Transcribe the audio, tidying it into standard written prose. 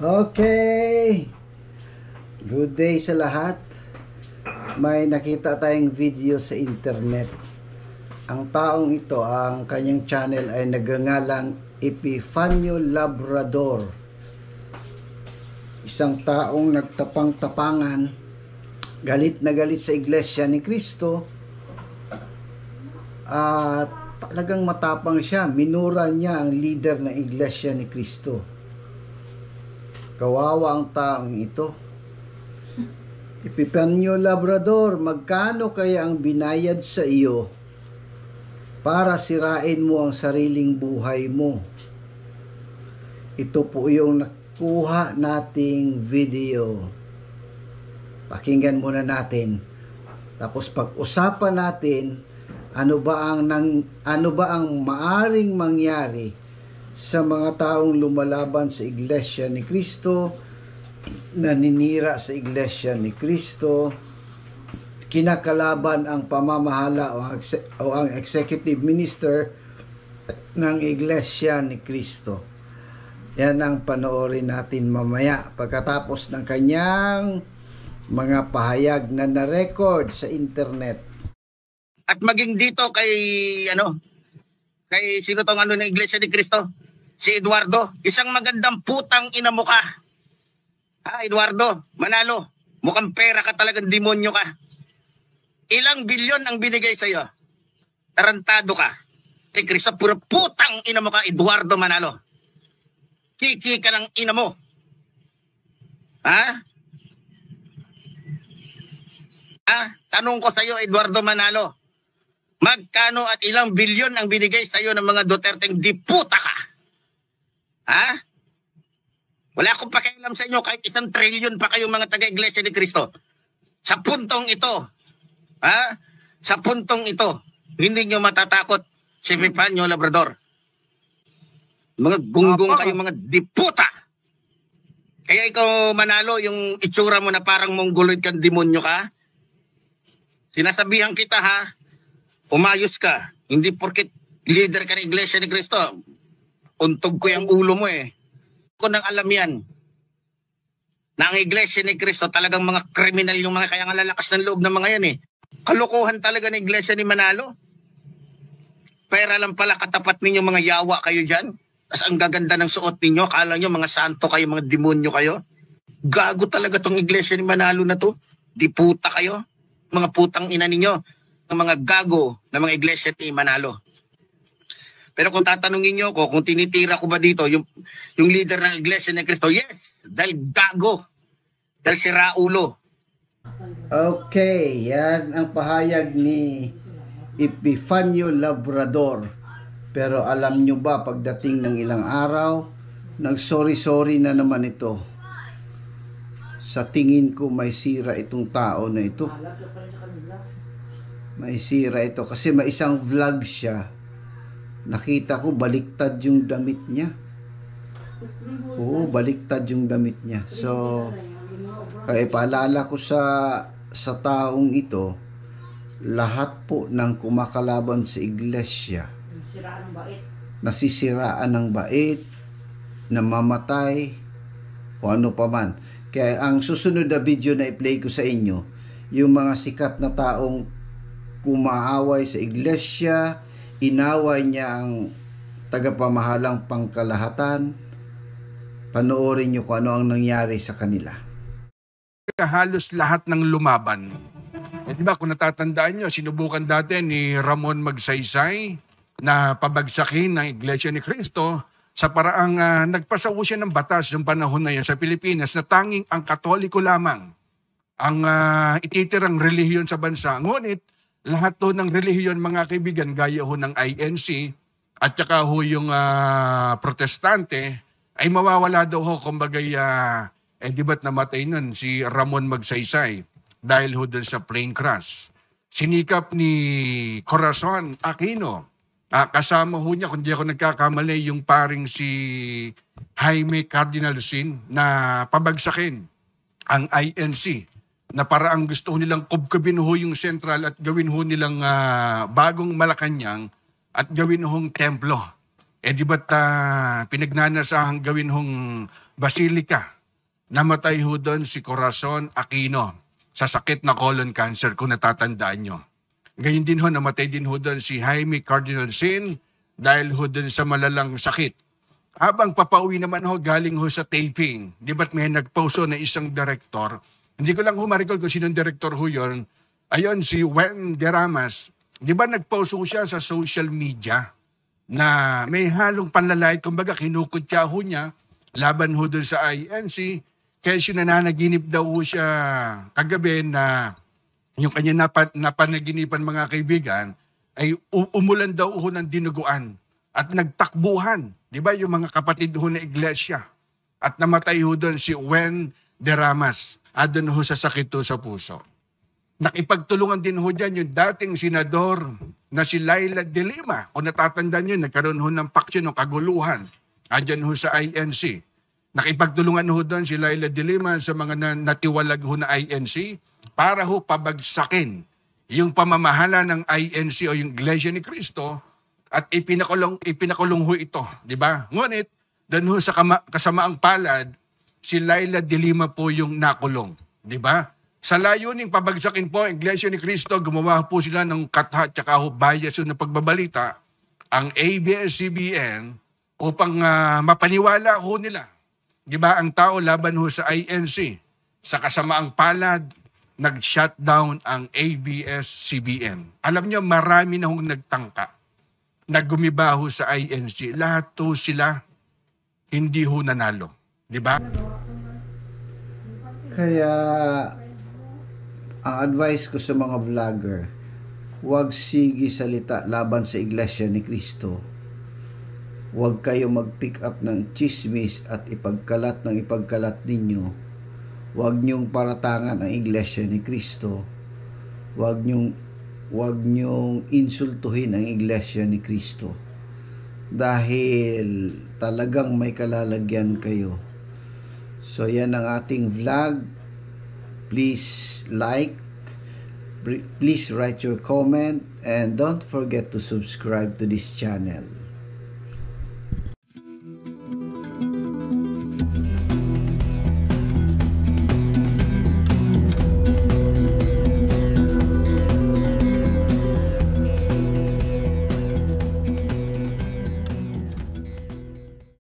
Okay, good day sa lahat. May nakita tayong video sa internet. Ang taong ito, ang kanyang channel ay nagngangalang Epifanio Labrador. Isang taong nagtapang-tapangan, galit na galit sa Iglesia ni Cristo, at talagang matapang siya. Minura niya ang leader ng Iglesia ni Cristo. Kawawa ang taong ito. Epifanio Labrador, magkano kaya ang binayad sa iyo para sirain mo ang sariling buhay mo? Ito po yung nakuha nating video. Pakinggan muna natin. Tapos pag-usapan natin ano ba ang maaring mangyari sa mga taong lumalaban sa Iglesia ni Cristo, naninira sa Iglesia ni Cristo, kinakalaban ang pamamahala o ang executive minister ng Iglesia ni Cristo. Yan ang panoorin natin mamaya pagkatapos ng kanyang mga pahayag na na-record sa internet. At maging dito kay sino tong ng Iglesia ni Cristo? Si Eduardo, isang magandang putang ina mo ka. Eduardo, Manalo, mukhang pera ka, talagang demonyo ka. Ilang bilyon ang binigay sa'yo? Tarantado ka. Si Cristo, puro putang ina mo ka, Eduardo Manalo. Kiki ka ng ina mo. Tanong ko sa'yo, Eduardo Manalo, magkano at ilang bilyon ang binigay sa'yo ng mga Duterteng di puta ka? Wala akong pakialam sa inyo kahit 1 trillion pa kayong mga taga-Iglesia ni Cristo. Sa puntong ito, sa puntong ito, hindi nyo matatakot si Epifanio Labrador. Mga gunggong kayong mga di puta. Kaya ikaw, Manalo, yung itsura mo na parang mongoloid kang demonyo ka, sinasabihan kita umayos ka. Hindi porket leader ka ng Iglesia ni Cristo, untog ko yung ulo mo Ko nang alam yan. Na ang Iglesia ni Cristo talagang mga kriminal yung mga kaya nga lalakas ng loob ng mga yan Kalokohan talaga ng Iglesia ni Manalo. Pera lang pala katapat ninyo, mga yawa kayo dyan. Tapos ang gaganda ng suot ninyo, kala nyo mga santo kayo, mga demonyo kayo. Gago talaga tong Iglesia ni Manalo na to. Di puta kayo. Mga putang ina ninyo. Ng mga gago na mga Iglesia ni Manalo. Pero kung tatanungin nyo ko, kung tinitira ko ba dito yung leader ng Iglesia ni Cristo, yes, dahil gago, dahil si Raulo. Okay, yan ang pahayag ni Epifanio Labrador. Pero alam nyo ba, pagdating ng ilang araw, nag-sorry-sorry na naman ito. Sa tingin ko, may sira itong tao na ito. May sira ito kasi may isang vlog siya. Nakita ko baliktad yung damit niya. Oo, baliktad yung damit niya. So, kaya paalala ko sa taong ito, lahat po ng kumakalaban sa iglesia, nasisiraan ng bait, namamatay, o ano pa man. Kaya ang susunod na video na i-play ko sa inyo, yung mga sikat na taong kumaaway sa iglesia, inaway niya ang tagapamahalang pangkalahatan. Panoorin niyo kung ano ang nangyari sa kanila. Halos lahat ng lumaban. Diba kung natatandaan nyo, sinubukan dati ni Ramon Magsaysay na pabagsakin ng Iglesia ni Cristo sa paraang nagpasaw siya ng batas yung panahon na yun sa Pilipinas na tanging ang Katoliko lamang ang ititirang relihiyon sa bansa. Ngunit lahat to ng relihiyon, mga kaibigan, gaya ho ng INC at saka ho yung protestante, ay mawawala daw ho, kumbagay, di ba't namatay nun si Ramon Magsaysay dahil ho dun sa plane crash. Sinikap ni Corazon Aquino, kasama ho niya, kung di ako nagkakamali, yung paring si Jaime Cardinal Sin na pabagsakin ang INC. Na paraang gusto nilang kubkubin ho yung sentral at gawin ho nilang bagong Malacanang at gawin hong templo. di ba't pinagnanasahang gawin hong basilika? Namatay ho doon si Corazon Aquino sa sakit na colon cancer, kung natatandaan nyo. Ganyan din ho, namatay din ho doon si Jaime Cardinal Sin dahil ho doon sa malalang sakit. Habang papauwi naman ho, galing ho sa taping, di ba't may nagpost ho na isang director? Hindi ko lang ho ma-recall kung sinong director ho yun. Ayun, si Wen Deramas. Di ba nagpost ho siya sa social media na may halong panlalait, kumbaga kinukutya ho niya laban ho doon sa INC. Kaya siya nananaginip daw ho siya kagabi na yung kanya napanaginipan mga kaibigan ay umulan daw ho ng dinuguan at nagtakbuhan. Di ba yung mga kapatid ho na iglesia? At namatay ho doon si Wen Deramas. Doon ho sa sakit ho sa puso. Nakipagtulungan din ho dyan yung dating senador na si Laila de Lima. Kung natatandaan nyo, nagkaroon ho ng paksyon o kaguluhan. Adyan ho sa INC. Nakipagtulungan ho doon si Laila de Lima sa mga natiwalag ho na INC para ho pabagsakin yung pamamahala ng INC o yung Iglesia ni Cristo at ipinakulong ho ito. Di ba? Ngunit, doon ho sa kasamaang palad, si Laila de Lima po yung nakulong. Di ba? Sa layuning pabagsakin po ang Iglesia ni Cristo, gumawa po sila ng katha at saka bias na pagbabalita ang ABS-CBN upang mapaniwala ho nila. Di ba ang tao laban ho sa INC? Sa kasamaang palad, nag-shutdown ang ABS-CBN. Alam nyo, marami na hong nagtangka na gumiba ho sa INC. Lahat ho sila hindi ho nanalo. Di ba? Kaya ang advice ko sa mga vlogger, huwag sige salita laban sa Iglesia ni Cristo. Huwag kayo mag-pick up ng chismis at ipagkalat ninyo. Huwag niyong paratangan ang Iglesia ni Cristo. Huwag niyong insultuhin ang Iglesia ni Cristo. Dahil talagang may kalalagyan kayo. So yan ang ating vlog. Please like, please write your comment, and don't forget to subscribe to this channel.